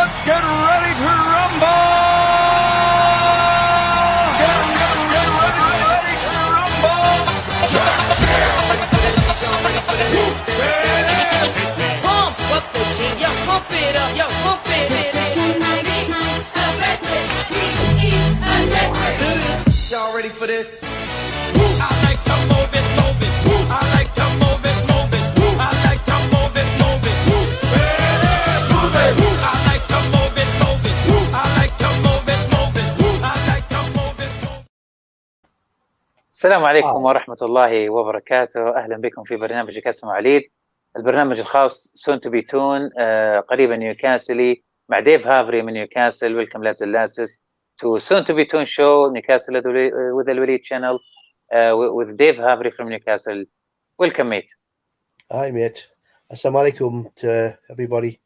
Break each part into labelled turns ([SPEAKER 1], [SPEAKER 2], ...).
[SPEAKER 1] Let's get ready to rumble! Get ready to rumble!
[SPEAKER 2] Pump up the gym, yo, pump it up, yo, pump it.
[SPEAKER 1] Y'all ready for this?
[SPEAKER 3] I like to move it, move it. I like to move it, move it. I like to move it, move it. Move it. I like to move it, move it. I like to move it, move it. I like to move it, move it.
[SPEAKER 4] السلام عليكم ورحمة الله وبركاته. أهلا بكم في برنامج كاس وليد، البرنامج الخاص soon to be tune قريبا نيوكاسلي مع ديف هافري من نيوكاسل. Welcome lads and lasses to soon to be tune show Newcastle with the وليد channel with Dave Havry from Newcastle. Welcome, mate.
[SPEAKER 5] Hi, mate. Assalamu alaikum to everybody.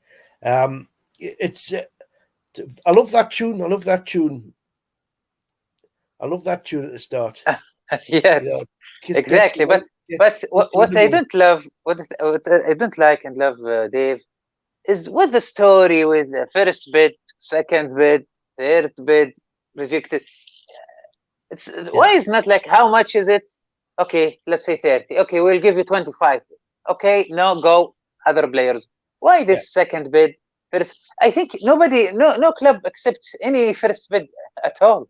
[SPEAKER 5] It's I love that tune. I love that tune at the start.
[SPEAKER 4] Yes,
[SPEAKER 5] You know,
[SPEAKER 4] exactly. But what I don't love, what I don't like and love, Dave, is what the story with the first bid, second bid, third bid rejected. It's why is not like how much is it? Okay, let's say 30. Okay, we'll give you 25. Okay, no, go other players. Why this second bid? First, I think no club accepts any first bid at all.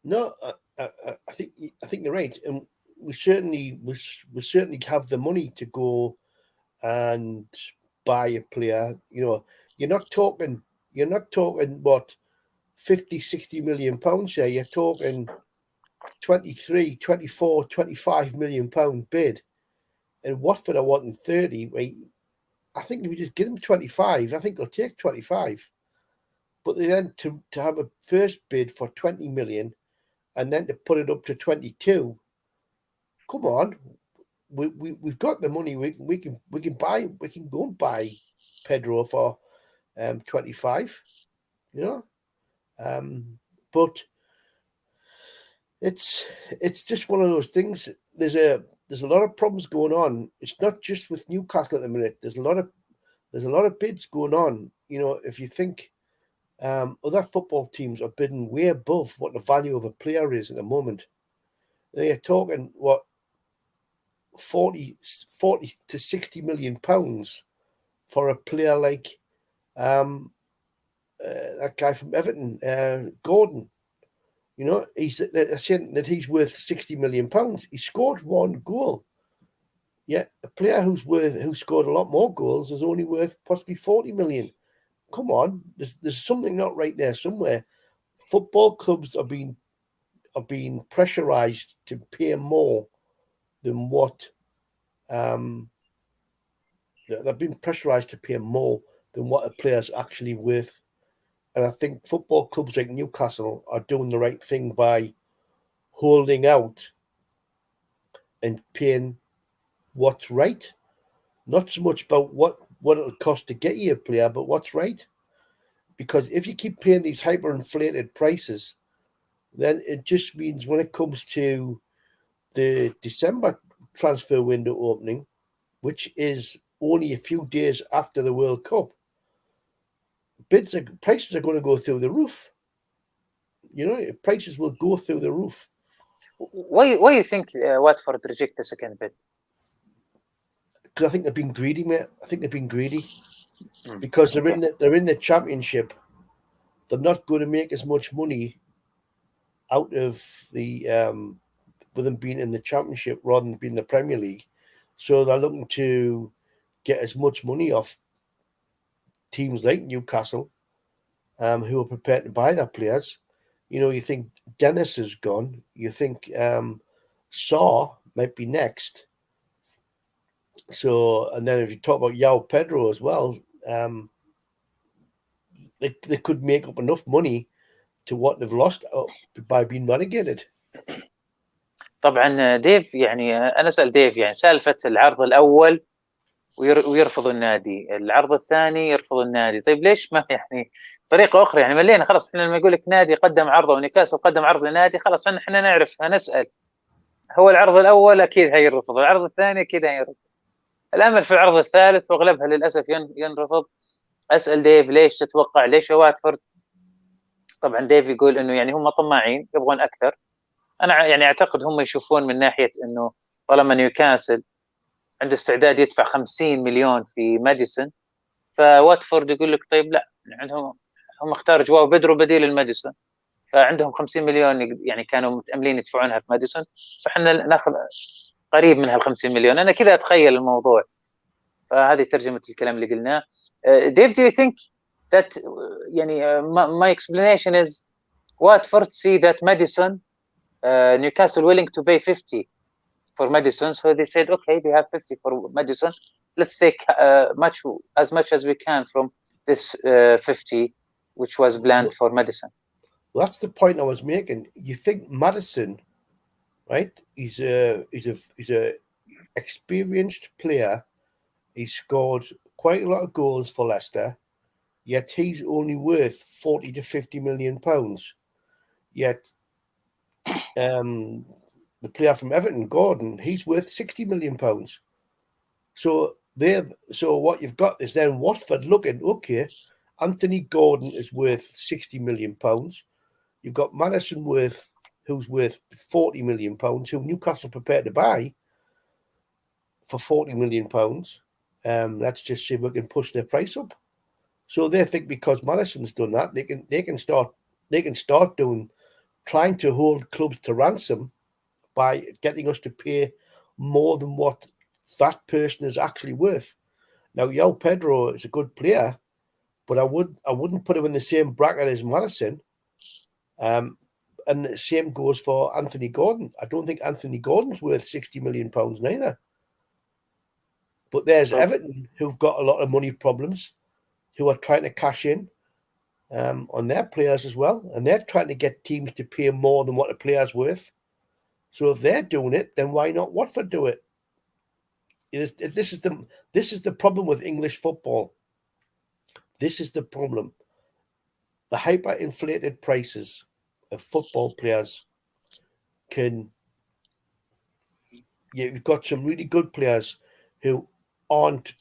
[SPEAKER 5] No, I think you're right, and we certainly have the money to go and buy a player. You know, you're not talking what 50, 60 million pounds here. You're talking 23, 24, 25 million pound bid, and Watford are wanting 30. Right? I think if you just give them 25, I think they'll take 25. But then to have a first bid for 20 million and then to put it up to 22, come on, we've got the money. We can go and buy Pedro for 25. You know, but it's just one of those things. There's a lot of problems going on. It's not just with Newcastle at the minute. There's a lot of bids going on. You know, if you think other football teams are bidding way above what the value of a player is at the moment. They're talking what 40 to 60 million pounds for a player like that guy from Everton, Gordon. You know, they're saying that he's worth 60 million pounds. He scored one goal. Yeah, a player who scored a lot more goals is only worth possibly 40 million. Come on, there's something not right there somewhere. Football clubs are being pressurized to pay more than what they've been pressurized to pay more than what a player's actually worth. And I think football clubs like Newcastle are doing the right thing by holding out and paying what's right. Not so much about what it'll cost to get you a player, but what's right. Because if you keep paying these hyperinflated prices, then it just means when it comes to the December transfer window opening, which is only a few days after the World Cup, prices are going to go through the roof. You know, prices will go through the roof.
[SPEAKER 4] Why you think Watford reject the second bid?
[SPEAKER 5] Because I think they've been greedy, mate. I think they've been greedy because they're in the Championship. They're not going to make as much money out of the with them being in the Championship rather than being in the Premier League. So they're looking to get as much money off teams like Newcastle, who are prepared to buy their players. You know, you think Dennis is gone. You think Saw might be next. So, and then if you talk about Joao Pedro as well, they could make up enough money to what they've lost by being relegated.
[SPEAKER 4] طبعا ديف، يعني أنا أسأل ديف، يعني سالفة العرض الأول ويرفض النادي، العرض الثاني يرفض النادي. طيب ليش ما يعني طريقة أخرى؟ يعني ملينا خلاص. إحنا لما يقول لك نادي قدم عرضه ونيوكاسل قدم عرض لنادي، خلاص إحنا نعرف هنسأل. هو العرض الأول أكيد هيرفض، العرض الثاني أكيد هيرفض. الأمل في العرض الثالث وأغلبها للأسف ينرفض. اسال ديف ليش تتوقع ليش واتفورد؟ طبعا ديف يقول انه يعني هم طماعين يبغون اكثر. انا يعني اعتقد هم يشوفون من ناحيه انه طالما نيوكاسل عنده استعداد يدفع 50 مليون في ماديسون، فواتفورد يقول لك طيب لا، عندهم هم اختار جواو بيدرو بديل الماديسون، فعندهم 50 مليون يعني كانوا متأملين يدفعونها في ماديسون، فاحنا ناخذ قريب من هال 50 مليون. انا كذا اتخيل الموضوع، فهذه ترجمه الكلام اللي قلناه. Dave, do you think that يعني my explanation is Watford see that Madison Newcastle willing to pay 50 for Madison, so they said okay, they have 50 for Madison, let's take as much as we can from this 50 which was planned for Madison.
[SPEAKER 5] Well, that's the point I was making. You think Madison, right? He's a experienced player. He scored quite a lot of goals for Leicester, yet he's only worth 40 to 50 million pounds. Yet the player from Everton, Gordon, he's worth 60 million pounds. So what you've got is then Watford looking, okay, Anthony Gordon is worth 60 million pounds. You've got Madison who's worth 40 million pounds, who Newcastle prepared to buy for 40 million pounds. Let's just see if we can push their price up. So they think because Madison's done that, they can start trying to hold clubs to ransom by getting us to pay more than what that person is actually worth. Now, Joao Pedro is a good player, but I wouldn't put him in the same bracket as Madison. And the same goes for Anthony Gordon. I don't think Anthony Gordon's worth 60 million pounds neither. But there's Everton, who've got a lot of money problems, who are trying to cash in on their players as well, and they're trying to get teams to pay more than what the player's worth. So if they're doing it, then why not Watford do it? This is the problem with English football. This is the problem. The hyperinflated prices of football players you've got some really good players who aren't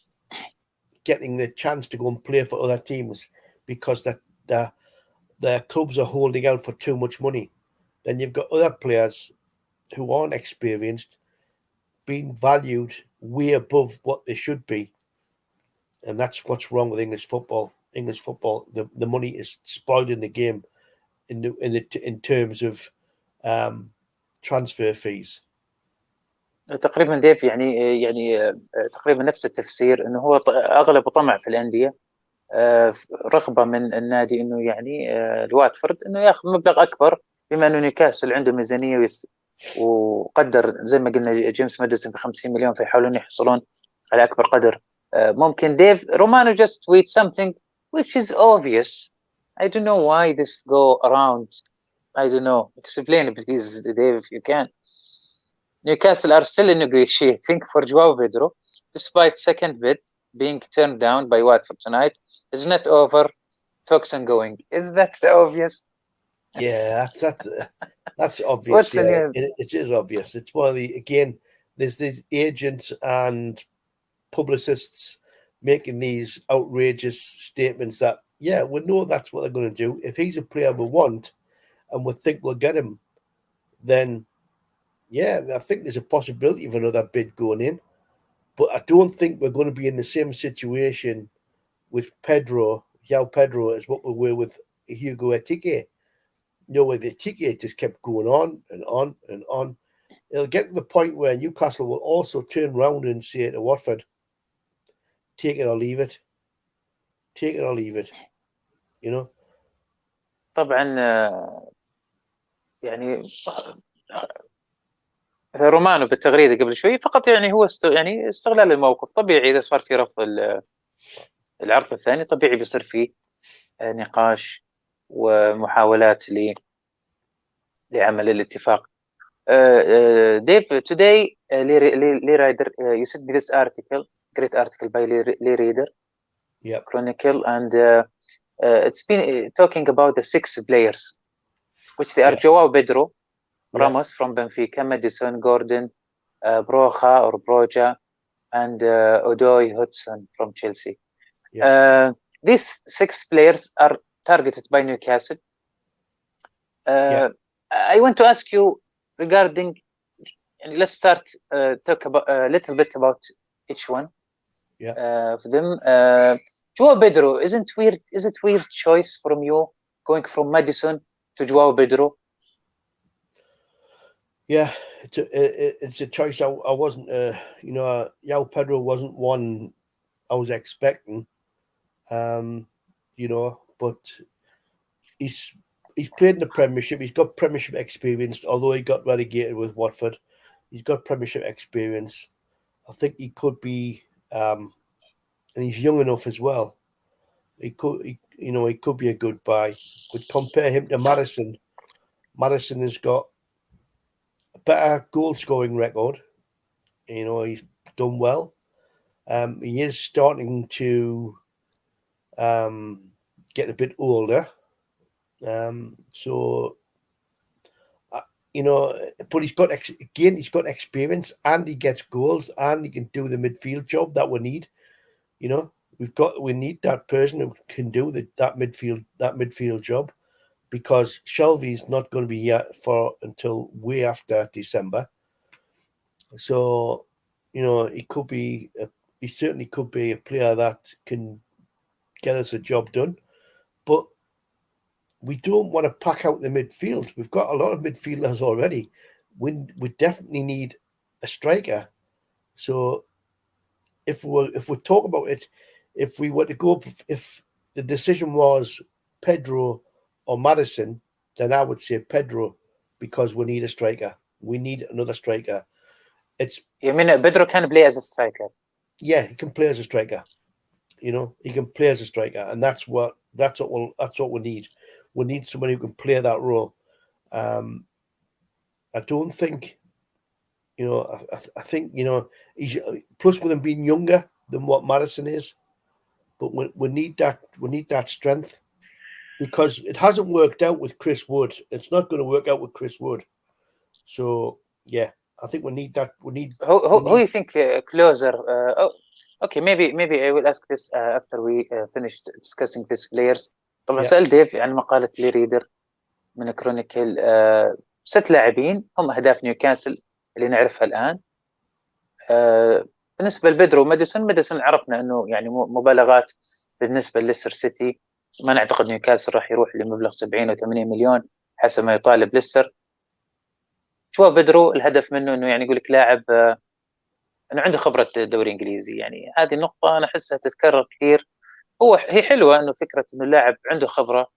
[SPEAKER 5] getting the chance to go and play for other teams because their clubs are holding out for too much money. Then you've got other players who aren't experienced being valued way above what they should be. And that's what's wrong with English football. English football, the money is spoiling the game in terms of transfer fees.
[SPEAKER 4] تقريبا ديف يعني تقريبا نفس التفسير، انه هو اغلب طمع في الانديه، رغبه من النادي انه يعني الواتفورد انه ياخذ مبلغ اكبر، بما انه نيوكاسل عنده ميزانيه وقدر زي ما قلنا جيمس ماديسون ب 50 مليون، فيحاولون يحصلون على اكبر قدر ممكن. ديف رومانو just tweet something which is obvious. I don't know why this go around. I don't know. Explain please, Dave, if you can. Newcastle are still negotiating for Joao Pedro, despite second bid being turned down by Watford tonight. It's not over. Talks ongoing. Is that obvious?
[SPEAKER 5] Yeah, that's obvious. It is obvious. It's one of there's these agents and publicists making these outrageous statements that, yeah, we know that's what they're going to do. If he's a player we want and we think we'll get him, then yeah, I think there's a possibility of another bid going in. But I don't think we're going to be in the same situation with Joao Pedro, as what we were with Hugo Etike. Where the Etike just kept going on and on and on. It'll get to the point where Newcastle will also turn around and say to Watford, take it or leave it. Take it or leave it. You know?
[SPEAKER 4] طبعا يعني رومانو بالتغريده قبل شوي فقط، يعني هو يعني استغلال الموقف. طبيعي اذا صار في رفض العرض الثاني، طبيعي بيصير فيه نقاش ومحاولات لعمل الاتفاق. Dave, today Lee Ryder, you sent me this article, great article by Lee Ryder, Chronicle, and it's been talking about the 6 players, which they are Joao Pedro, Ramos from Benfica, Madison, Gordon, Broja or Broja, and Odoi Hudson from Chelsea. these 6 players are targeted by Newcastle. I want to ask you regarding, and let's start talk about a little bit about each one of them. Joao Pedro, is it weird choice from you going from Madison to Joao Pedro?
[SPEAKER 5] Yeah, it's a choice. I wasn't, Joao Pedro wasn't one I was expecting, but he's played in the Premiership. He's got Premiership experience, although he got relegated with Watford. He's got Premiership experience. I think he could be, and he's young enough as well. He could be a good buy. But compare him to Madison. Madison has got a better goal scoring record. He's done well. He is starting to get a bit older. But he's got experience, and he gets goals, and he can do the midfield job that we need. We need that person who can do that midfield job, because Shelby's not going to be here until way after December. So, he certainly could be a player that can get us a job done, but we don't want to pack out the midfield. We've got a lot of midfielders already. We definitely need a striker. So if we talk about it, if we were to go, if the decision was Pedro or Madison, then I would say Pedro, because we need a striker. We need another striker.
[SPEAKER 4] You mean Pedro can play as a striker?
[SPEAKER 5] Yeah, he can play as a striker. He can play as a striker, and that's what we need. We need somebody who can play that role. I don't think, I think, he's plus with him being younger than what Madison is, but we need that strength, because it hasn't worked out with Chris Wood. It's not going to work out with Chris Wood. So yeah, I think we need that. Who
[SPEAKER 4] do you think closer? Okay, maybe I will ask this after we finish discussing these players. طبعا سأل ديف عن مقالة لي ريدر من كرونيكل 6 لاعبين هم أهداف نيوكاسل اللي نعرفها الآن. بالنسبة لبيدرو ماديسون عرفنا أنه يعني مبالغات بالنسبة لليستر سيتي. ما نعتقد نيوكاسل راح يروح لمبلغ 70 أو 80 مليون حسب ما يطالب ليستر. شو بيدرو الهدف منه أنه يعني يقول لك لاعب أنه عنده خبرة دوري إنجليزي. يعني هذه النقطة أنا أحسها تتكرر كثير. هي حلوة انه فكره انه اللاعب عنده خبره،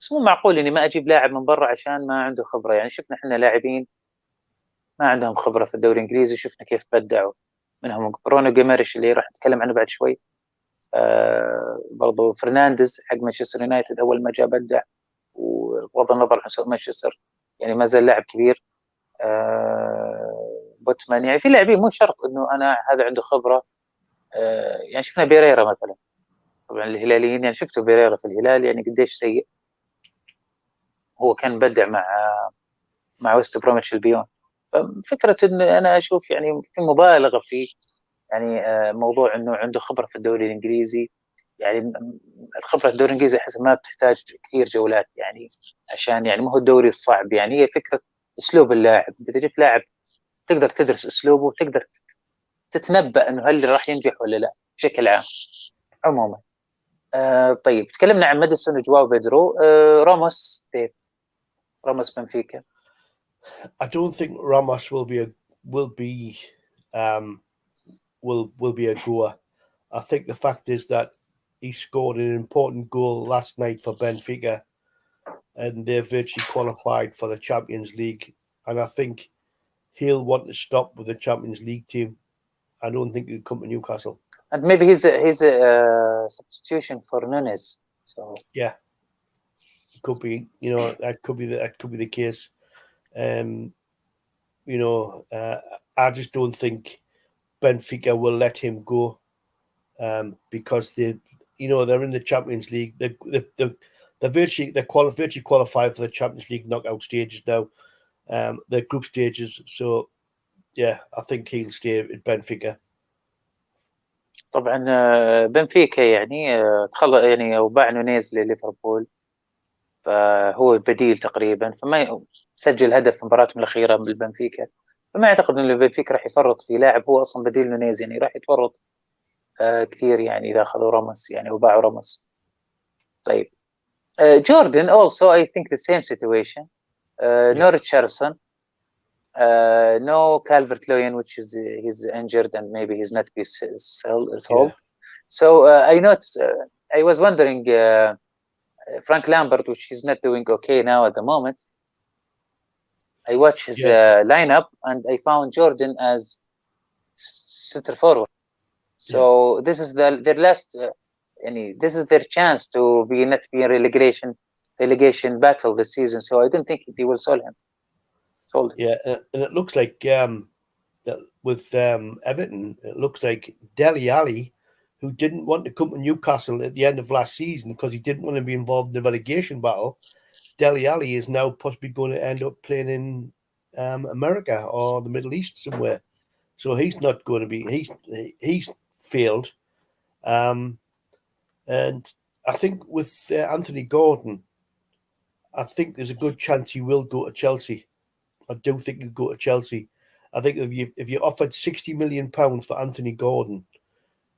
[SPEAKER 4] بس مو معقول اني ما اجيب لاعب من برا عشان ما عنده خبره. يعني شفنا احنا لاعبين ما عندهم خبره في الدوري الانجليزي، شفنا كيف بدعوا، منهم برونو جيميريش اللي راح نتكلم عنه بعد شوي. برضو فرنانديز حق مانشستر يونايتد اول ما جاء بدع، وبغض النظر عن سوء مانشستر يعني ما زال لاعب كبير. بوتمان، يعني في لاعبين مو شرط انه انا هذا عنده خبره. يعني شفنا بيريرا مثلا، طبعا الهلاليين يعني شفتوا بيريرا في الهلال يعني قديش سيء. هو كان بدع مع وست بروميتش البيون. فكرة ان انا اشوف يعني في مبالغة في يعني موضوع انه عنده خبرة في الدوري الانجليزي. يعني الخبرة في الدوري الانجليزي احس ما بتحتاج كثير جولات، يعني عشان يعني ما هو الدوري الصعب. يعني هي فكرة اسلوب اللاعب. اذا جبت لاعب تقدر تدرس اسلوبه وتقدر تتنبأ انه هل راح ينجح ولا لا بشكل عام. عموما طيب تكلمنا عن ماديسون وجواو بيدرو. راموس بنفيكا.
[SPEAKER 5] I don't think Ramos will be a goer. I think the fact is that he scored an important goal last night for Benfica, and they're virtually qualified for the Champions League. And I think he'll want to stop with the Champions League team. I don't think he'll come to Newcastle.
[SPEAKER 4] And maybe he's a substitution for Nunes. So
[SPEAKER 5] yeah, it could be. That could be the case. I just don't think Benfica will let him go, because they're in the Champions League. They're virtually qualified for the Champions League knockout stages now. They're group stages. So yeah, I think he'll stay at Benfica.
[SPEAKER 4] طبعا بنفيكا يعني يعني وباع نونيز لليفربول، فهو بديل تقريبا، فما سجل هدف في مباراتهم الأخيرة بالبنفيكا، فما أعتقد أن البنفيكا راح يفرط في لاعب هو أصلا بديل نونيز، يعني راح يتورط كثير يعني إذا أخذوا راموس يعني وباعوا راموس. طيب جوردن also I think the same situation. No Richarlison, no Calvert-Lewin, which is he's injured and maybe he's not be sold. So I noticed, I was wondering, Frank Lampard, which he's not doing okay now at the moment. I watched his lineup and I found Jordan as center forward. So this is their last, this is their chance to not be in relegation battle this season. So I don't think they will sell him. Sold him.
[SPEAKER 5] Yeah, and it looks like that with Everton, it looks like Dele Alli, who didn't want to come to Newcastle at the end of last season because he didn't want to be involved in the relegation battle. Dele Alli is now possibly going to end up playing in America or the Middle East somewhere. So he's not going to be. He's failed. And I think with Anthony Gordon, I think there's a good chance he will go to Chelsea. I do think he'll go to Chelsea. I think if you offered £60 million for Anthony Gordon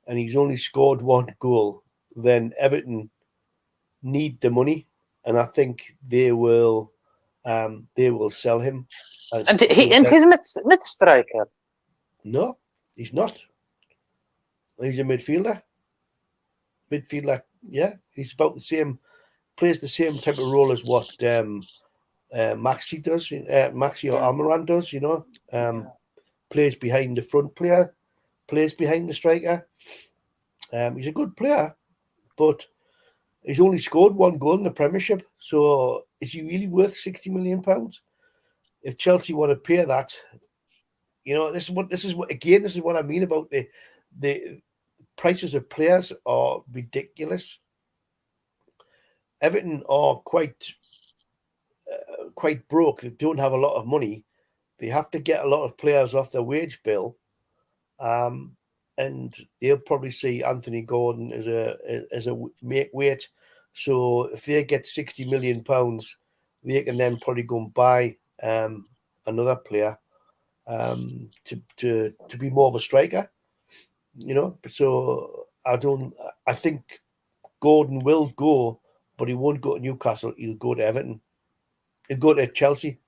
[SPEAKER 5] and he's only scored one goal, then Everton need the money, and I think they will sell him.
[SPEAKER 4] And he's not a striker.
[SPEAKER 5] No, he's not. He's a midfielder. Yeah, he's about the same. Plays the same type of role as what Maxi does. Maxi or Almiron does. Plays behind the front player. Plays behind the striker. He's a good player, but he's only scored one goal in the Premiership. So is he really worth £60 million? If Chelsea want to pay that, this is what I mean about the prices of players are ridiculous. Everton are quite broke. They don't have a lot of money. They have to get a lot of players off their wage bill, and they'll probably see Anthony Gordon as a make weight. So if they get £60 million, they can then probably go and buy another player to be more of a striker. So I think Gordon will go, but he won't go to Newcastle. He'll go to Everton. He'll go to Chelsea.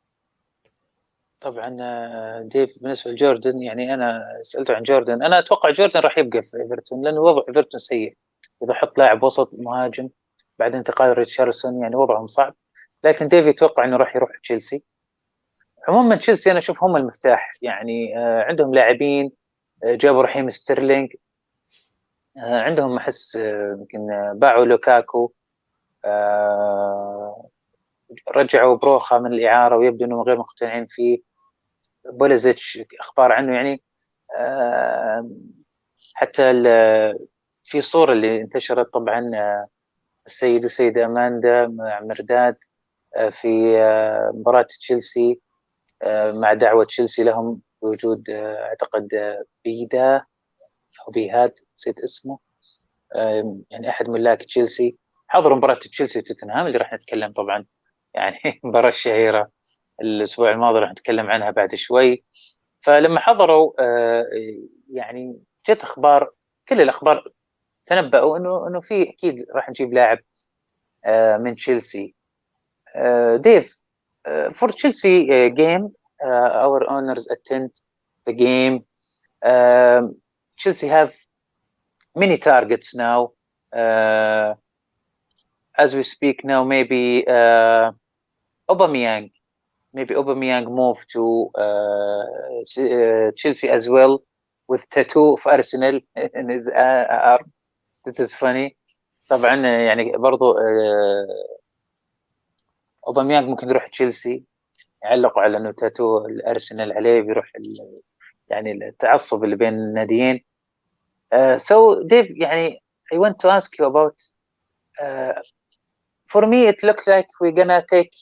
[SPEAKER 4] طبعا ديف بالنسبه لجوردن، يعني انا سالته عن جوردن، انا اتوقع جوردن راح يبقى في ايفرتون لانه وضع ايفرتون سيء. اذا حط لاعب وسط مهاجم بعد انتقال ريتشارلسون يعني وضعهم صعب، لكن ديف يتوقع انه راح يروح تشيلسي. عموما تشيلسي انا اشوف هم المفتاح، يعني عندهم لاعبين، جابوا رحيم ستيرلينج، عندهم احس يمكن باعوا لوكاكو، رجعوا بروخا من الإعارة ويبدو أنهم غير مقتنعين فيه. بوليزيتش أخبار عنه يعني حتى في صورة اللي انتشرت طبعا السيد والسيدة أماندا مع مرداد في مباراة تشيلسي مع دعوة تشيلسي لهم بوجود أعتقد بيدا أو بيهاد نسيت اسمه، يعني أحد ملاك تشيلسي حضروا مباراة تشيلسي وتوتنهام اللي راح نتكلم طبعا يعني مباراة الشهيرة الأسبوع الماضي راح نتكلم عنها بعد شوي. فلما حضروا يعني جت أخبار، كل الأخبار تنبأوا إنه في أكيد راح نجيب لاعب من تشيلسي. ديف for Chelsea game our owners attend the game. Chelsea have many targets now as we speak now. Maybe Aubameyang move to Chelsea as well with tattoo of Arsenal in his arm. This is funny. طبعا يعني برضو أوباميانغ ممكن يروح تشيلسي، يعلقوا على انه تاتو الارسنال عليه، بيروح يعني التعصب اللي بين الناديين. So Dave, يعني I want to ask you about for me it looks like we're gonna take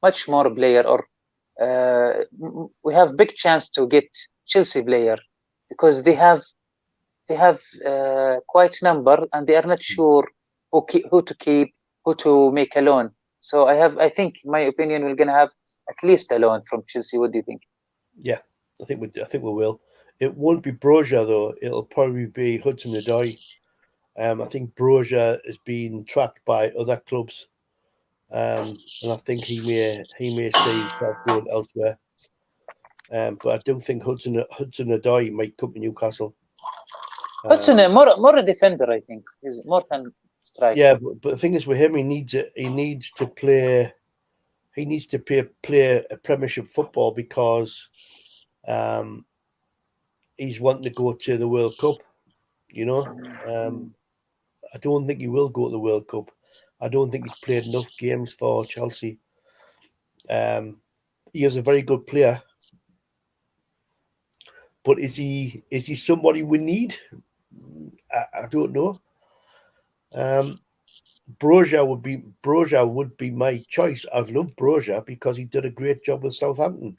[SPEAKER 4] much more player, or we have big chance to get Chelsea player because they have they have quite number, and they are not sure who to keep, who to make a loan. So I think, in my opinion, we're gonna have at least a loan from Chelsea. What do you think?
[SPEAKER 5] Yeah, I think we will. It won't be Broja though. It'll probably be Hudson-Odoi. I think Broja is being tracked by other clubs, and I think he may see himself going elsewhere. But I don't think Hudson-Odoi might come to Newcastle.
[SPEAKER 4] Hudson, more a defender, I think. He's more than striker.
[SPEAKER 5] Yeah, but the thing is with him, he needs to play a Premiership football because he's wanting to go to the World Cup. You know, I don't think he will go to the World Cup. I don't think he's played enough games for Chelsea. He is a very good player, but is he somebody we need? I don't know. Broja would be my choice. I've loved Broja because he did a great job with Southampton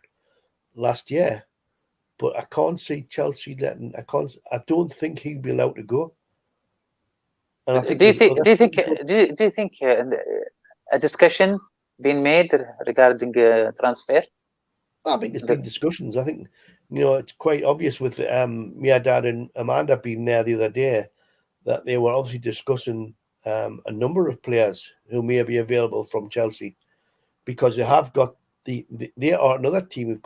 [SPEAKER 5] last year, but I can't see Chelsea letting. I don't think he'll be allowed to go. And I think
[SPEAKER 4] do you think a discussion being made regarding transfer?
[SPEAKER 5] I think there's been discussions. I think it's quite obvious with Miadad and Amanda being there the other day that they were obviously discussing a number of players who may be available from Chelsea because they have got they are another team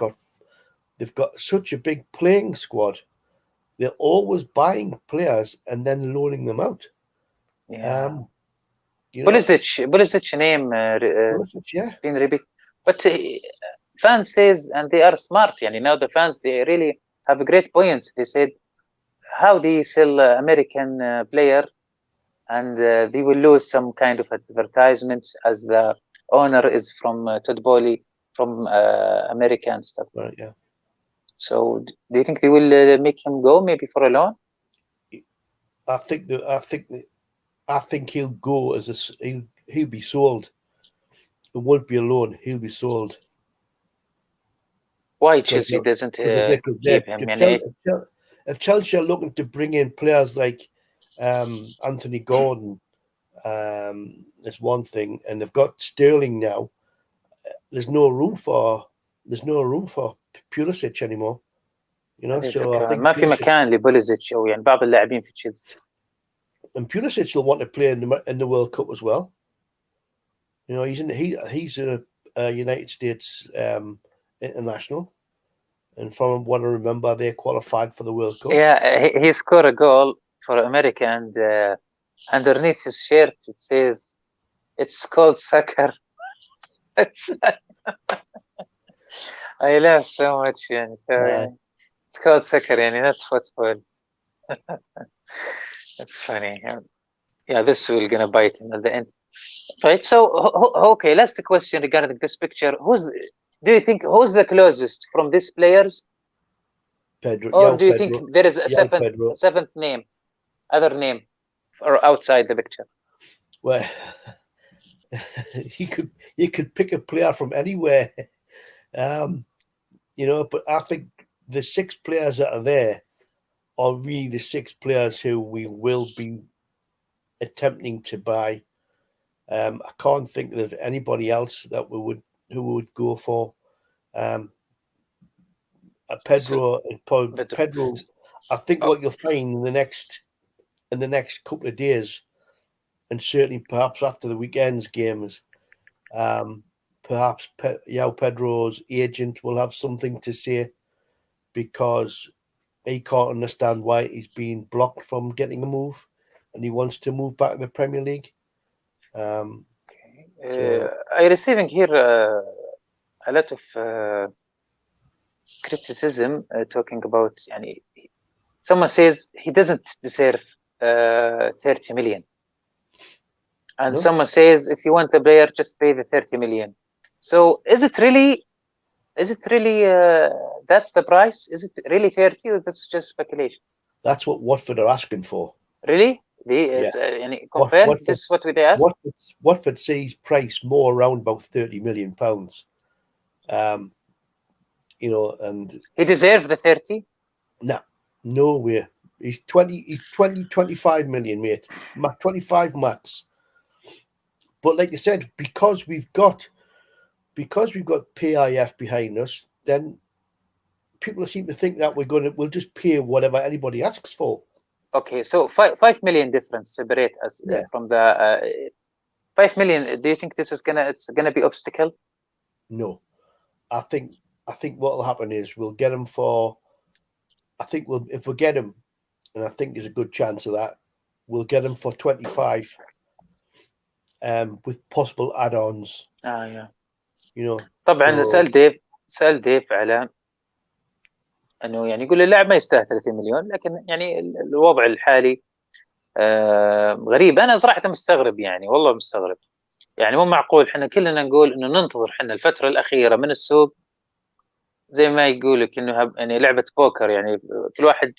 [SPEAKER 5] they've got such a big playing squad. They're always buying players and then loaning them out.
[SPEAKER 4] Yeah. Pulisic name been repeated, but fans says, and they are smart. Now the fans, they really have a great points. They said, how do you sell American player, and they will lose some kind of advertisement as the owner is from Todd Bowley, from America and stuff.
[SPEAKER 5] Right, yeah.
[SPEAKER 4] So do you think they will make him go maybe for a loan?
[SPEAKER 5] I think he'll go he'll be sold. It won't be a loan. He'll be sold.
[SPEAKER 4] Why Chelsea doesn't keep him?
[SPEAKER 5] If Chelsea are looking to bring in players like Anthony Gordon, there's one thing, and they've got Sterling now. There's no room for Pulisic anymore. So I think
[SPEAKER 4] ما في مكان لبوليزيتش أو يعني بعض اللاعبين في تشيلسي.
[SPEAKER 5] And Pulisic will want to play in the World Cup as well. He's a United States international, and from what I remember, they qualified for the World Cup.
[SPEAKER 4] Yeah, he scored a goal for America, and underneath his shirt it says, "It's called soccer." I laugh so much, it's called soccer, not football. That's funny. Yeah, this will gonna bite him at the end. Right. So okay, last question regarding this picture. Do you think who's the closest from these players?
[SPEAKER 5] Pedro.
[SPEAKER 4] Or do you think there is a seventh name, other name, or outside the picture?
[SPEAKER 5] Well, you could pick a player from anywhere, But I think the 6 players that are there are really the 6 players who we will be attempting to buy. I can't think of anybody else that who we would go for. Pedro. I think what you'll find in the next couple of days, and certainly perhaps after the weekend's games, perhaps Joao Pedro's agent will have something to say because he can't understand why he's being blocked from getting a move, and he wants to move back to the Premier League.
[SPEAKER 4] I'm receiving here a lot of criticism talking about. Someone says he doesn't deserve 30 million, and someone says if you want a player, just pay the 30 million. So is it really? That's the price? Is it really 30, or that's just speculation?
[SPEAKER 5] That's what Watford are asking for.
[SPEAKER 4] Really? Confirm this is what they ask?
[SPEAKER 5] Watford sees price more around about £30 million. And
[SPEAKER 4] he deserved the 30?
[SPEAKER 5] No way. He's 25 million, mate. 25 max. But like you said, because we've got PIF behind us, then people seem to think that we'll just pay whatever anybody asks for.
[SPEAKER 4] Okay, so 5 million difference separate us from the 5 million. Do you think this is gonna be obstacle?
[SPEAKER 5] No, I think what will happen is we'll get him for. If we get him, and I think there's a good chance of that, we'll get him for 25. with possible add-ons.
[SPEAKER 4] yeah.
[SPEAKER 5] You know.
[SPEAKER 4] طبعا سأل ديف على انه يعني يقول اللاعب ما يستاهل 30 مليون، لكن يعني الوضع الحالي غريب. انا صراحه مستغرب، يعني والله مستغرب. يعني مو معقول احنا كلنا نقول انه ننتظر احنا الفتره الاخيره من السوق زي ما يقولك انه يعني لعبه بوكر، يعني كل واحد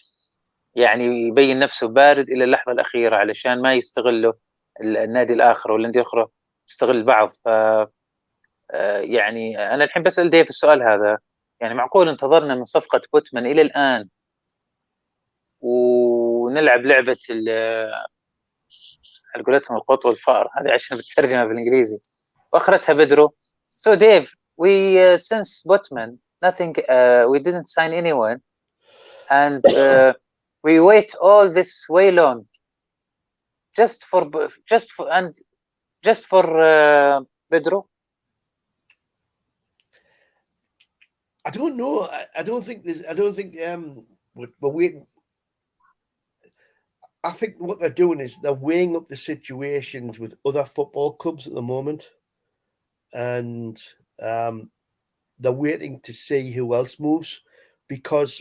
[SPEAKER 4] يعني يبين نفسه بارد الى اللحظه الاخيره علشان ما يستغله النادي الاخر والانديه الاخرى تستغل بعض. ف يعني انا الحين بسال ديف السؤال هذا، يعني معقول انتظرنا من صفقه بوتمان الى الان ونلعب لعبه على قولتهم القط والفار هذه عشان بترجمها بالانجليزي، واخرتها بيدرو. So Dave, we since Botman nothing, we didn't sign anyone, and we wait all this way long just for Pedro.
[SPEAKER 5] I don't know. I don't think we're waiting. I think what they're doing is they're weighing up the situations with other football clubs at the moment, and they're waiting to see who else moves, because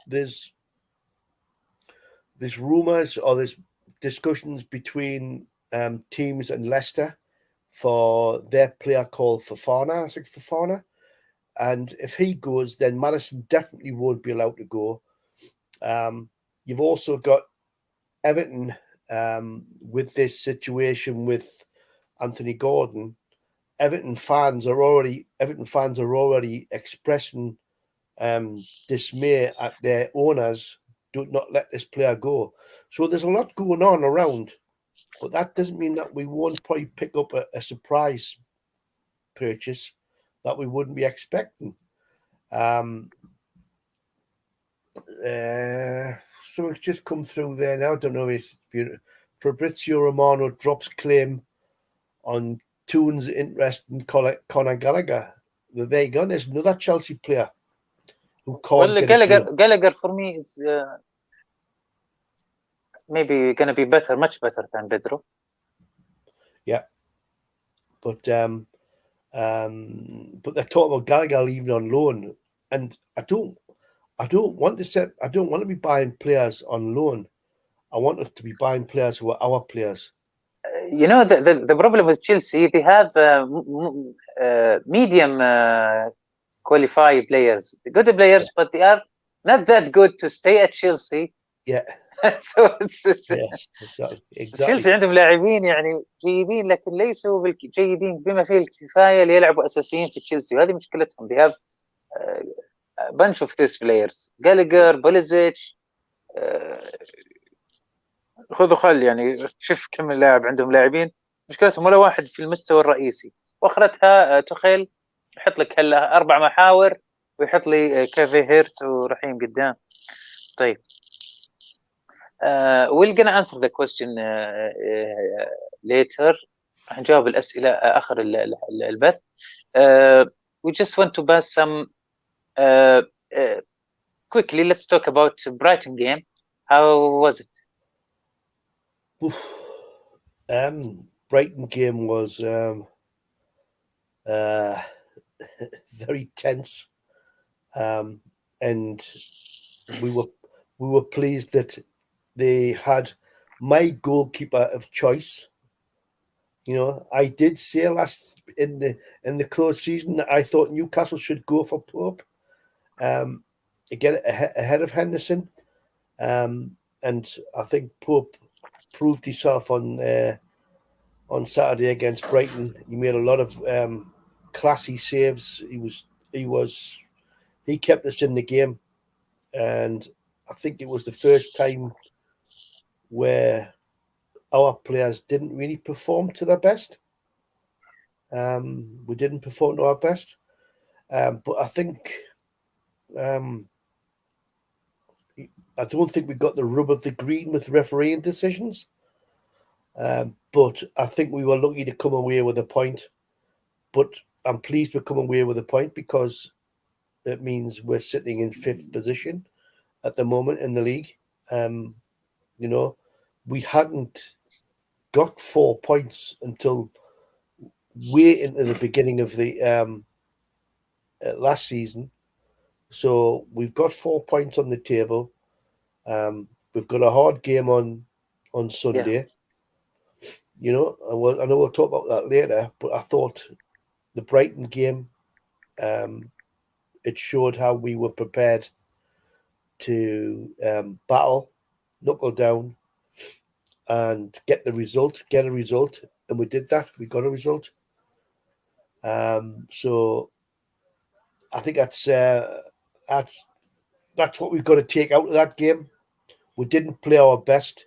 [SPEAKER 5] there's rumours or there's discussions between teams and Leicester for their player called Fofana. I think Fofana. And if he goes, then Maddison definitely won't be allowed to go. You've also got Everton with this situation with Anthony Gordon. Everton fans are already expressing dismay at their owners do not let this player go. So there's a lot going on around, but that doesn't mean that we won't probably pick up a surprise purchase that we wouldn't be expecting. Something's just come through there now. I don't know if Fabrizio Romano drops claim on Toon's interest in Conor Gallagher. There you go. There's another Chelsea player who can't
[SPEAKER 4] Well, Gallagher for me is maybe going to be much better than Pedro.
[SPEAKER 5] Yeah, but they're talking about Gallagher leaving on loan, and I don't want to be buying players on loan. I want us to be buying players who are our players.
[SPEAKER 4] You know, the problem with Chelsea, they have medium qualified players, good players, but they are not that good to stay at Chelsea.
[SPEAKER 5] Yeah.
[SPEAKER 4] So
[SPEAKER 5] Yes, exactly.
[SPEAKER 4] تشيلسي عندهم لاعبين يعني جيدين لكن ليسوا جيدين بما فيه الكفايه ليلعبوا اساسيين في تشيلسي، وهذه مشكلتهم. they have a bunch of these players. Gallagher, Pulisic، خذوا خل يعني شوف كم لاعب عندهم لاعبين مشكلتهم ولا واحد في المستوى الرئيسي. واخرتها تخيل يحط لك هلا 4 محاور ويحط لي كافي هيرت ورحيم قدام. طيب we're gonna answer the question later. راح نجاوب الأسئلة آخر البث. We just want to pass some quickly. Let's talk about Brighton game. How was it?
[SPEAKER 5] Brighton game was very tense, and we were pleased that they had my goalkeeper of choice. You know, I did say in the close season that I thought Newcastle should go for Pope to get ahead of Henderson, and I think Pope proved himself on Saturday against Brighton. He made a lot of classy saves. He kept us in the game, and I think it was the first time where our players didn't really perform to their best. We didn't perform to our best. But I think I don't think we got the rub of the green with refereeing decisions. But I think we were lucky to come away with a point. But I'm pleased we come away with a point because it means we're sitting in 5th position at the moment in the league. You know, we hadn't got 4 points until way into the beginning of the last season. So we've got 4 points on the table. We've got a hard game on Sunday. You know, I know we'll talk about that later, but I thought the Brighton game, it showed how we were prepared to battle, knuckle down, and get a result. And we did that. We got a result. So I think that's what we've got to take out of that game. We didn't play our best.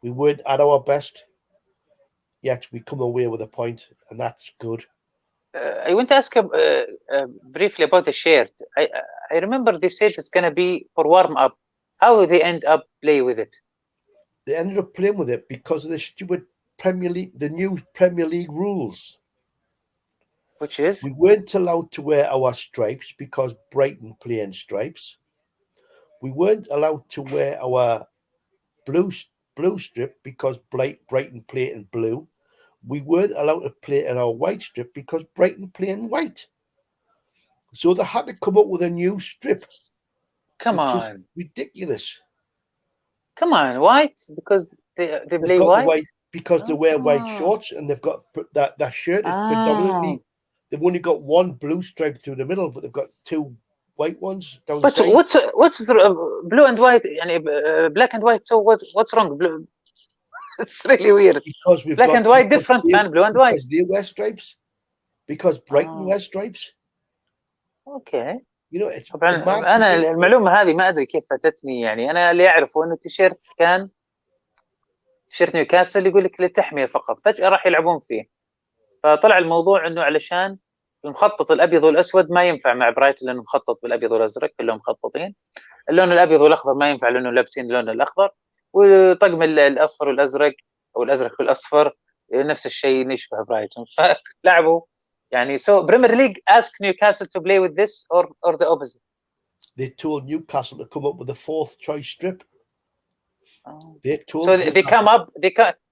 [SPEAKER 5] We weren't at our best. Yet we come away with a point, and that's good.
[SPEAKER 4] I want to ask briefly about the shirt. I remember they said it's going to be for warm up. How did they end up play with it?
[SPEAKER 5] They ended up playing with it because of the stupid the new Premier League rules.
[SPEAKER 4] Which is?
[SPEAKER 5] We weren't allowed to wear our stripes because Brighton play in stripes. We weren't allowed to wear our blue strip because Brighton play in blue. We weren't allowed to play in our white strip because Brighton play in white. So they had to come up with a new strip.
[SPEAKER 4] Come on.
[SPEAKER 5] Ridiculous.
[SPEAKER 4] Come on, white? Because they play white?
[SPEAKER 5] Because they wear white shorts and they've got that shirt is predominantly, they've only got one blue stripe through the middle, but they've got 2 white ones down the side.
[SPEAKER 4] What's blue and white? Black and white. So what's wrong? Blue. It's really weird.
[SPEAKER 5] Because we've
[SPEAKER 4] black
[SPEAKER 5] got,
[SPEAKER 4] and white different, man. Blue and white.
[SPEAKER 5] Because they wear stripes. Because Brighton wear stripes.
[SPEAKER 4] Okay.
[SPEAKER 5] You know, it's
[SPEAKER 4] طبعا انا المعلومه هذه ما ادري كيف فاتتني. يعني انا اللي اعرفه انه التيشيرت كان تيشيرت نيوكاسل يقول لك للتحميه فقط، فجاه راح يلعبون فيه. فطلع الموضوع انه علشان المخطط الابيض والاسود ما ينفع مع برايتون لانه مخطط بالابيض والازرق، كلهم مخططين. اللون الابيض والاخضر ما ينفع لانه لابسين اللون الاخضر، وطقم الاصفر والازرق او الازرق والاصفر نفس الشيء يشبه برايتون، فلعبوا. يعني so Premier League asked Newcastle to play with this or the opposite.
[SPEAKER 5] They told Newcastle to come up with a 4th choice strip. They told
[SPEAKER 4] so they come up.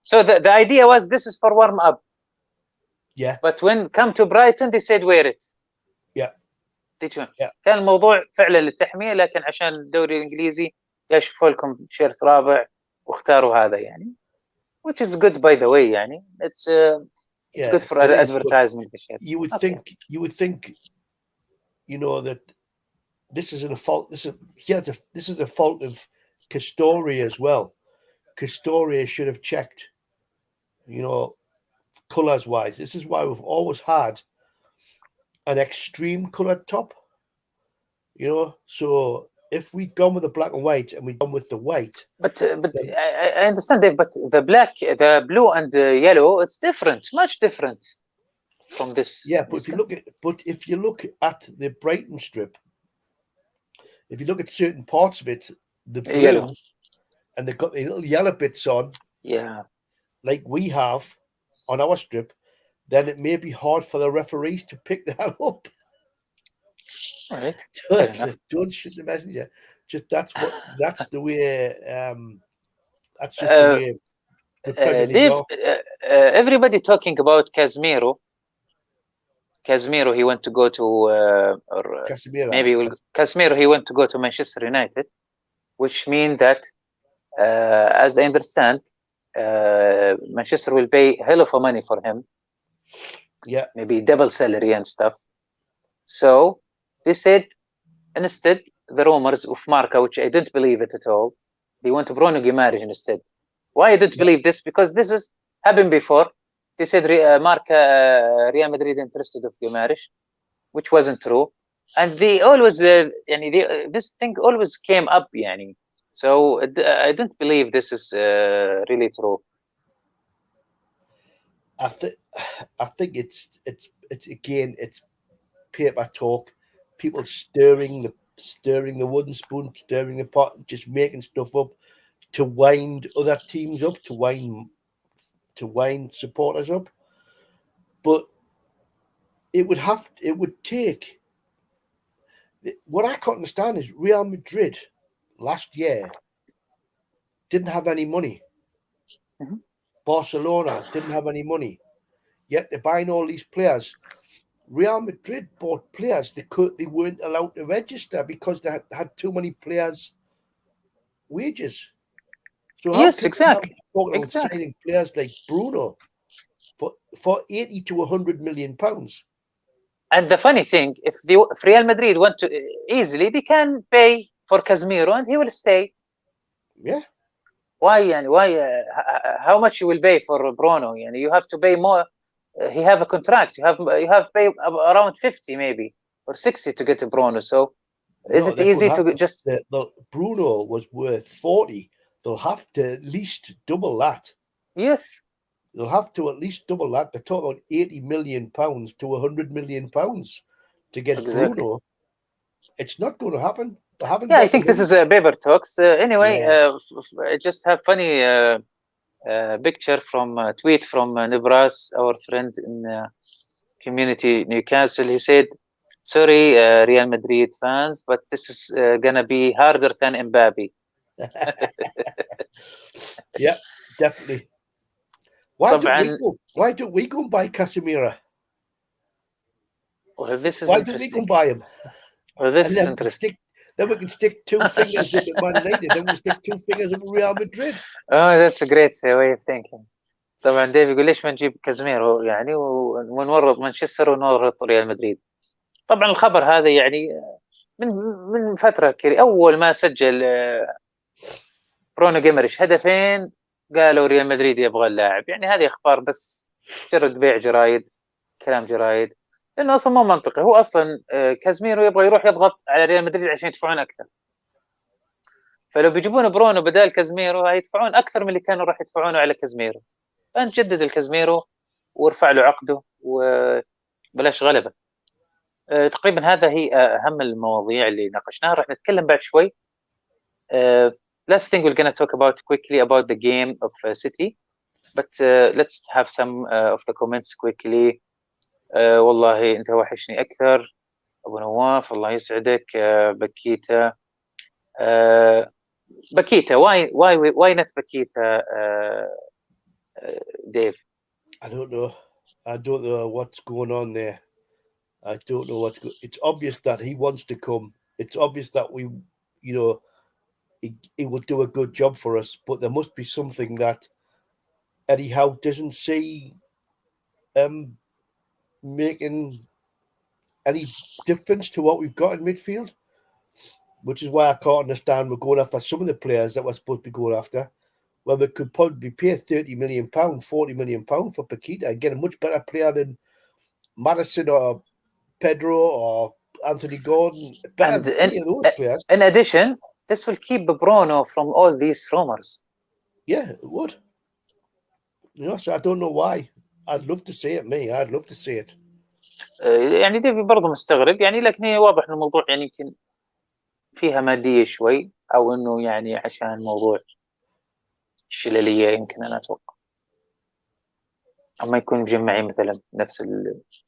[SPEAKER 4] So the idea was this is for warm up.
[SPEAKER 5] Yeah.
[SPEAKER 4] But when come to Brighton they said wear it.
[SPEAKER 5] Yeah.
[SPEAKER 4] Yeah. كان الموضوع فعلا للتحمية، لكن عشان الدوري الإنجليزي يشوفوا لكم شيرت رابع واختاروا هذا يعني. Which is good by the way يعني. It's good for advertisement.
[SPEAKER 5] You would think, you know, that this is a fault of Castoria as well. Castoria should have checked, you know, colours wise. This is why we've always had an extreme coloured top. You know, so if we'd gone with the black and white and we'd gone with the white,
[SPEAKER 4] but I understand, Dave. But the blue and the yellow, it's different, much different from this.
[SPEAKER 5] Yeah, but if you look at the Brighton strip, if you look at certain parts of it, the blue yellow. And they've got the little yellow bits on, like we have on our strip, then it may be hard for the referees to pick that up.
[SPEAKER 4] Right.
[SPEAKER 5] Don't shoot the messenger. Just that's the way. That's just the way.
[SPEAKER 4] Dave, everybody talking about Casemiro. Casemiro, he went to go to, Casemiro, he went to go to Manchester United, which means that, as I understand, Manchester will pay hell of a money for him.
[SPEAKER 5] Yeah,
[SPEAKER 4] maybe double salary and stuff. So they said instead the rumors of Marca, which I didn't believe it at all, they want Bruno Guimaraes instead. Why I didn't believe this? Because this has happened before. They said Marca, Real Madrid interested of Guimaraes, which wasn't true, and they always this thing always came up. يعني So I don't believe this is really true.
[SPEAKER 5] I think it's again, it's paper talk. People stirring the wooden spoon, stirring the pot, just making stuff up to wind other teams up, to wind supporters up. But it would take. What I can't understand is Real Madrid last year didn't have any money.
[SPEAKER 4] Mhm.
[SPEAKER 5] Barcelona didn't have any money. Yet they're buying all these players. Real Madrid bought players they weren't allowed to register because they had too many players' wages. So how
[SPEAKER 4] Yes,
[SPEAKER 5] can
[SPEAKER 4] exactly.
[SPEAKER 5] talk about
[SPEAKER 4] Exactly.
[SPEAKER 5] signing players like Bruno for 80 to 100 million pounds?
[SPEAKER 4] And the funny thing, if Real Madrid want to easily, they can pay for Casemiro and he will stay.
[SPEAKER 5] Yeah.
[SPEAKER 4] Why? And why? How much you will pay for Bruno? And you have to pay more. He have a contract. You have pay around 50 maybe or 60 to get to Bruno. So is
[SPEAKER 5] No,
[SPEAKER 4] it
[SPEAKER 5] they're
[SPEAKER 4] easy
[SPEAKER 5] gonna have
[SPEAKER 4] to just?
[SPEAKER 5] Bruno was worth 40. They'll have to at least double that.
[SPEAKER 4] Yes.
[SPEAKER 5] They'll have to at least double that. They're talking about 80 million pounds to 100 million pounds to get
[SPEAKER 4] Exactly.
[SPEAKER 5] Bruno. It's not going to happen. They haven't
[SPEAKER 4] Yeah, I
[SPEAKER 5] got the
[SPEAKER 4] think this
[SPEAKER 5] money.
[SPEAKER 4] is a paper talks. Anyway,
[SPEAKER 5] Yeah.
[SPEAKER 4] I just have funny picture from a tweet from Nebras, our friend in community Newcastle. He said, "Sorry, Real Madrid fans, but this is gonna be harder than Mbappe."
[SPEAKER 5] Yeah, definitely. Why don't we
[SPEAKER 4] طبعا.
[SPEAKER 5] go? Why don't we go and buy Casemiro?
[SPEAKER 4] Well, this is
[SPEAKER 5] Why don't we go
[SPEAKER 4] interesting.
[SPEAKER 5] and buy him?
[SPEAKER 4] Well, this
[SPEAKER 5] And
[SPEAKER 4] is
[SPEAKER 5] then
[SPEAKER 4] interesting.
[SPEAKER 5] we can stick two fingers up at Man United, then we stick two fingers up at Real Madrid.
[SPEAKER 4] Oh, that's a great way of thinking. طبعا ديف يقول ليش ما نجيب كازيميرو يعني ونورط مانشستر ونورط ريال مدريد. طبعا الخبر هذا يعني من فتره اول ما سجل برونو جيمرش هدفين قالوا ريال مدريد يبغى اللاعب. يعني هذه اخبار بس مجرد بيع جرايد، كلام جرايد، لانه اصلا مو منطقي. هو اصلا كازميرو يبغى يروح يضغط على ريال مدريد عشان يدفعون اكثر. فلو بيجيبون برونو بدال كازميرو هيدفعون اكثر من اللي كانوا راح يدفعونه على كازميرو. فانت جدد الكازميرو وارفع له عقده وبلاش غلبه. تقريبا هذا هي اهم المواضيع اللي ناقشناها. راح نتكلم بعد شوي. Last thing we're going to talk about quickly about the game of City, but let's have some of the comments quickly. والله انت وحشني اكثر ابو نواف، الله يسعدك. بكيتا بكيتا why not بكيتا Dave?
[SPEAKER 5] I don't know what's going on there. I don't know it's obvious that he wants to come. It's obvious that we, he will do a good job for us, but there must be something that Eddie Howe doesn't see making any difference to what we've got in midfield, which is why I can't understand we're going after some of the players that we're supposed to be going after, when we could probably pay £30 million, £40 million for Paqueta and get a much better player than Madison or Pedro or Anthony Gordon, better
[SPEAKER 4] And
[SPEAKER 5] than any of those players.
[SPEAKER 4] in addition, this will keep Bruno from all these rumors.
[SPEAKER 5] Yeah, it would. So I don't know why. I'd love to see it, I'd love to see it.
[SPEAKER 4] يعني ديفي برضه مستغرب يعني، لكن هي واضح ان الموضوع يعني يمكن فيها ماديه شوي، او انه يعني عشان موضوع الشلاليه يمكن، انا اتوقع اما يكون مجمعين مثلا في نفس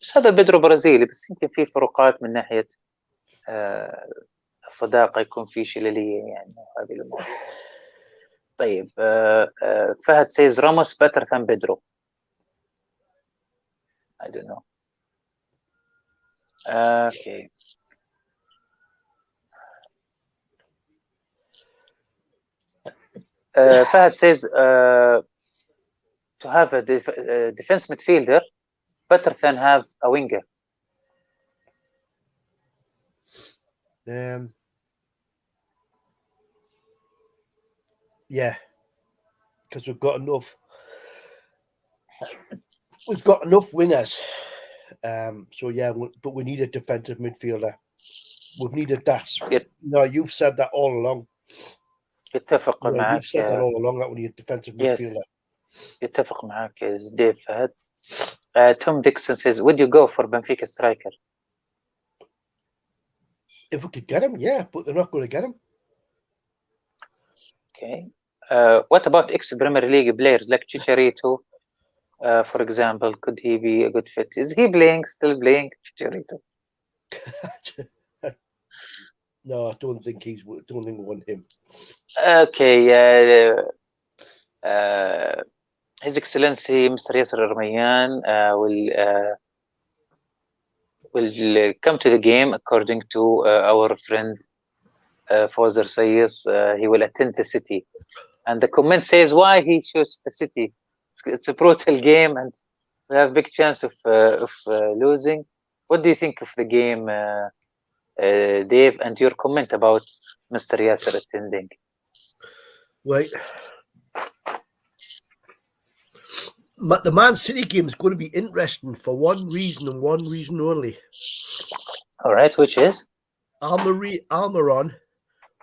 [SPEAKER 4] بس هذا بيدرو برازيلي، بس يمكن في فروقات من ناحيه الصداقه، يكون في شلاليه يعني هذه الامور. طيب فهد says Ramos better than Pedro. I don't know. Okay. Fahad says to have a defense midfielder better than have a winger.
[SPEAKER 5] Yeah, because we've got enough wingers. So yeah, but we need a defensive midfielder. We've needed that.
[SPEAKER 4] Yep.
[SPEAKER 5] No, you've said that all along.
[SPEAKER 4] يتفق
[SPEAKER 5] Well,
[SPEAKER 4] معك.
[SPEAKER 5] you've said that all along, that when you're defensive
[SPEAKER 4] Yes.
[SPEAKER 5] midfielder.
[SPEAKER 4] يتفق معك ديف فهد. Tom Dixon says, would you go for Benfica striker?
[SPEAKER 5] If we could get him, yeah, but they're not going to get him.
[SPEAKER 4] Okay. What about ex-Premier League players like Chicharito, for example? Could he be a good fit? Is he still playing, Chicharito?
[SPEAKER 5] No, I don't think we want him.
[SPEAKER 4] Okay. His Excellency Mr. Yasser Armayan will come to the game according to our friend Fawzer Sayes. He will attend the City, and the comment says why he chose the City. It's a brutal game, and we have big chance of losing. What do you think of the game, Dave? And your comment about Mr. Yasser attending?
[SPEAKER 5] Right. The Man City game is going to be interesting for one reason and one reason only.
[SPEAKER 4] All right, which is?
[SPEAKER 5] Almiron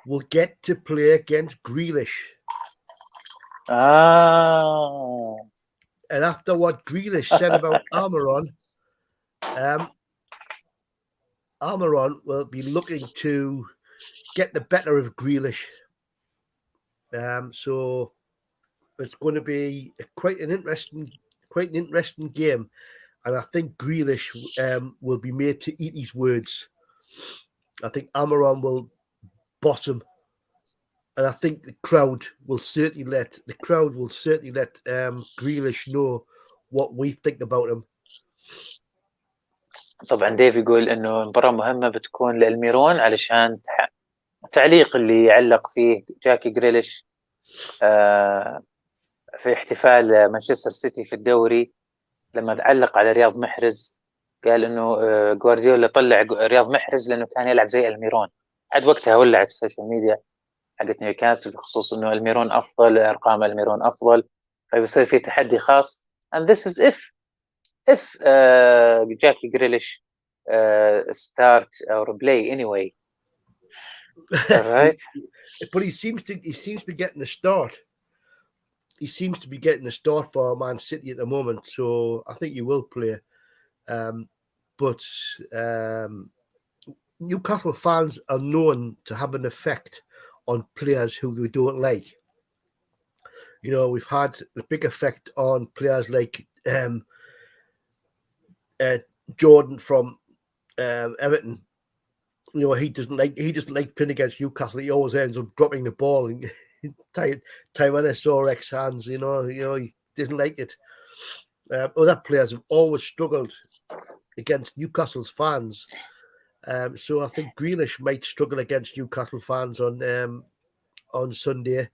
[SPEAKER 5] will get to play against Grealish.
[SPEAKER 4] Ah.
[SPEAKER 5] And after what Grealish said about Almiron, Almiron will be looking to get the better of Grealish. So it's going to be quite an interesting game, and I think Grealish will be made to eat his words. I think Almiron will bottom, and I think the crowd will certainly let Grealish know what we think about him.
[SPEAKER 4] طبعا ديف يقول انه مباراة مهمة بتكون للميرون علشان التعليق اللي يعلق فيه جاكي جريليش في احتفال مانشستر سيتي في الدوري لما تعلق على رياض محرز، قال انه جوارديولا طلع رياض محرز لانه كان يلعب زي الميرون. حد وقتها ولعت السوشيال ميديا حقت نيوكاسل بخصوص انه الميرون افضل، ارقام الميرون افضل، فبيصير في تحدي خاص. and this is if Jackie Grealish start or play anyway. All right.
[SPEAKER 5] But he seems to be getting a start. He seems to be getting a start for Man City at the moment, so I think he will play. But Newcastle fans are known to have an effect on players who they don't like. You know, we've had a big effect on players like Jordan from Everton. You know, he doesn't like playing against Newcastle. He always ends up dropping the ball and Tyrannosaurus hands. You know, he doesn't like it. Other players have always struggled against Newcastle's fans. So I think Grealish might struggle against Newcastle fans on Sunday,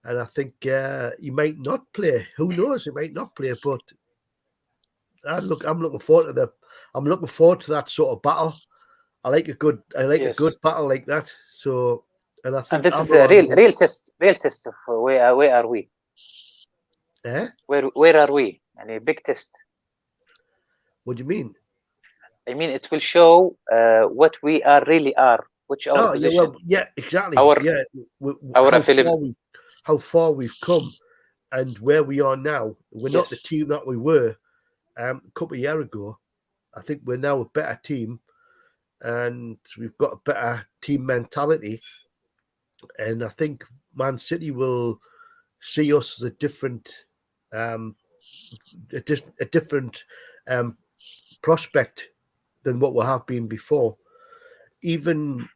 [SPEAKER 5] and I think he might not play. Who knows? He might not play, but I'm looking forward to that sort of battle. I like a good battle like that. So, and I think
[SPEAKER 4] this is a real test of where are we?
[SPEAKER 5] Eh?
[SPEAKER 4] Where are we? And a big test.
[SPEAKER 5] What do you mean?
[SPEAKER 4] I mean, it will show what we really are, which our position.
[SPEAKER 5] Yeah, exactly. How far we've come, and where we are now. We're not the team that we were a couple of years ago. I think we're now a better team, and we've got a better team mentality. And I think Man City will see us as a different prospect than what we have been before. Even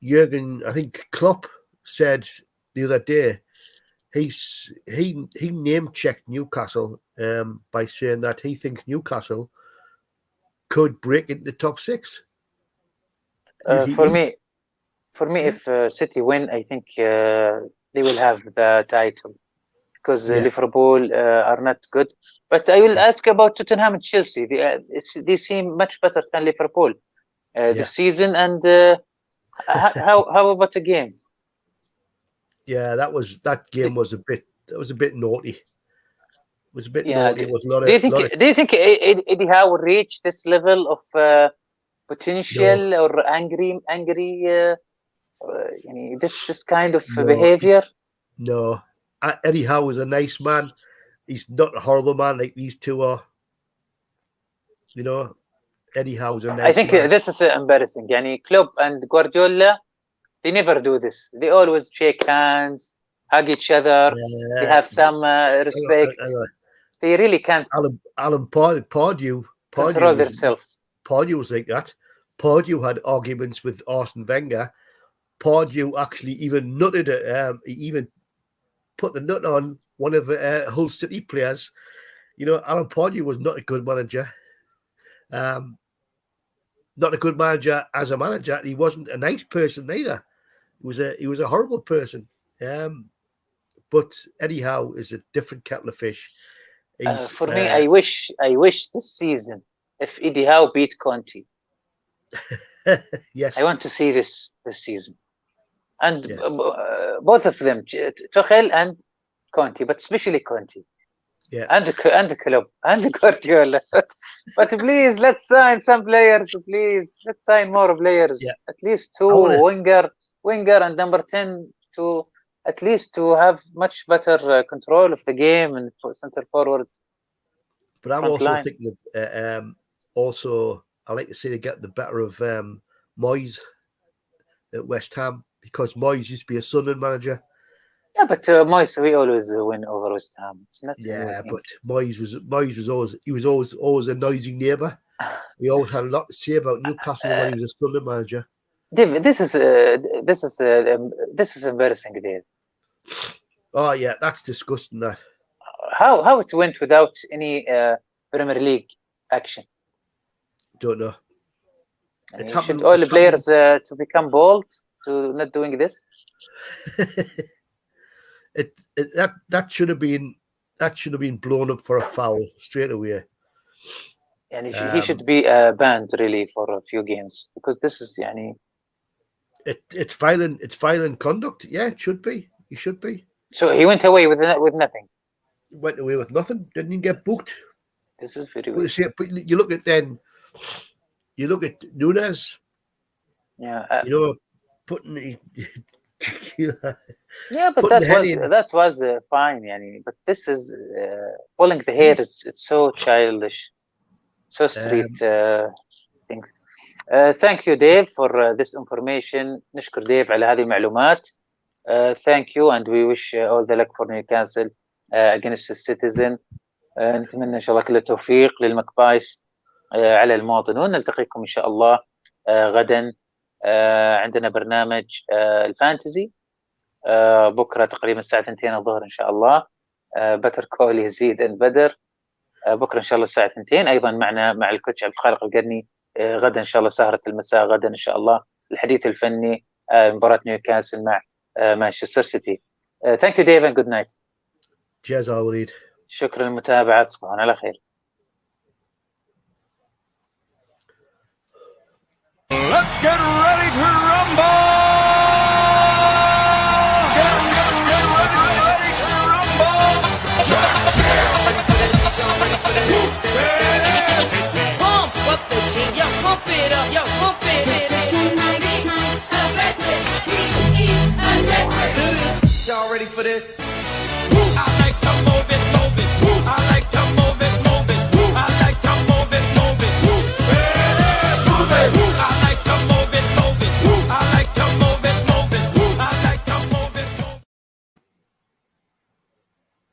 [SPEAKER 5] I think Klopp said the other day, he name checked Newcastle by saying that he thinks Newcastle could break into the top 6.
[SPEAKER 4] For me, if City win, I think they will have the title because Liverpool are not good. But I will ask about Tottenham and Chelsea. They seem much better than Liverpool this season. And how about the game?
[SPEAKER 5] Yeah, that game was a bit naughty. It was a bit naughty. It was a lot
[SPEAKER 4] do you think Eddie Howe will reach this level of potential or angry this kind of behavior?
[SPEAKER 5] No. Eddie Howe is a nice man. He's not a horrible man like these two are. You know, Eddie Howe's a nice
[SPEAKER 4] I think
[SPEAKER 5] man.
[SPEAKER 4] this is embarrassing. Yani Klopp and Guardiola, they never do this. They always shake hands, hug each other. They have some respect. They really can't
[SPEAKER 5] Alan Pardew
[SPEAKER 4] control themselves.
[SPEAKER 5] Pardew was like that. Pardew had arguments with Arsene Wenger. Pardew actually even nutted it. He even put the nut on one of Hull City players. You know, Alan Pardew was not a good manager. Not a good manager as a manager. He wasn't a nice person either. He was a horrible person. But Eddie Howe is a different kettle of fish.
[SPEAKER 4] For me, I wish this season if Eddie Howe beat Conte.
[SPEAKER 5] Yes,
[SPEAKER 4] I want to see this season, and both of them, Tuchel and Conte, but especially Conte.
[SPEAKER 5] Yeah,
[SPEAKER 4] and Klopp and Guardiola. But please, let's sign some players. Please, let's sign more players.
[SPEAKER 5] Yeah.
[SPEAKER 4] At least two winger, and number 10 to at least to have much better control of the game and for center forward.
[SPEAKER 5] But I'm also thinking of also I like to see they get the better of Moyes at West Ham because Moyes used to be a Sunderland manager.
[SPEAKER 4] Yeah, but Moyes, we always win over West Ham. It's not.
[SPEAKER 5] Yeah, but Moyes was always a noisy neighbour. He always had a lot to say about Newcastle when he was a Sunderland manager.
[SPEAKER 4] Dave, this is embarrassing, Dave.
[SPEAKER 5] Oh yeah, that's disgusting. That
[SPEAKER 4] how it went without any Premier League action.
[SPEAKER 5] Don't know.
[SPEAKER 4] Should all the players to become bold to not doing this?
[SPEAKER 5] That should have been blown up for a foul straight away.
[SPEAKER 4] And he should be banned really for a few games because this is
[SPEAKER 5] it's violent conduct. Yeah, it should be. He should be.
[SPEAKER 4] So he went away with nothing.
[SPEAKER 5] Went away with nothing. Didn't even get booked.
[SPEAKER 4] This is very weird.
[SPEAKER 5] But you look at Nunes.
[SPEAKER 4] Yeah.
[SPEAKER 5] Putting.
[SPEAKER 4] Yeah, but that was fine, but this is pulling the hair. It's so childish, so street things. Thank you, Dave, for this information. نشكر ديف على هذه المعلومات. Thank you, and we wish all the luck for Newcastle against the Citizen. نتمنى إن شاء الله كل التوفيق للمكبايس على المواطنون. نلتقيكم إن شاء الله غدا. عندنا برنامج الفانتزي بكره تقريبا الساعه 2 الظهر ان شاء الله. بتر كول يزيد ان بدر بكره ان شاء الله الساعه 2 ايضا مع الكوتش عبد الخالق القرني. غدا ان شاء الله سهره المساء غدا ان شاء الله الحديث الفني مباراه نيوكاسل مع مانشستر سيتي. ثانك يو ديف اند جود نايت.
[SPEAKER 5] Cheers, وليد.
[SPEAKER 4] شكرا للمتابعه. تصبحون على خير.
[SPEAKER 1] Let's get ready to rumble!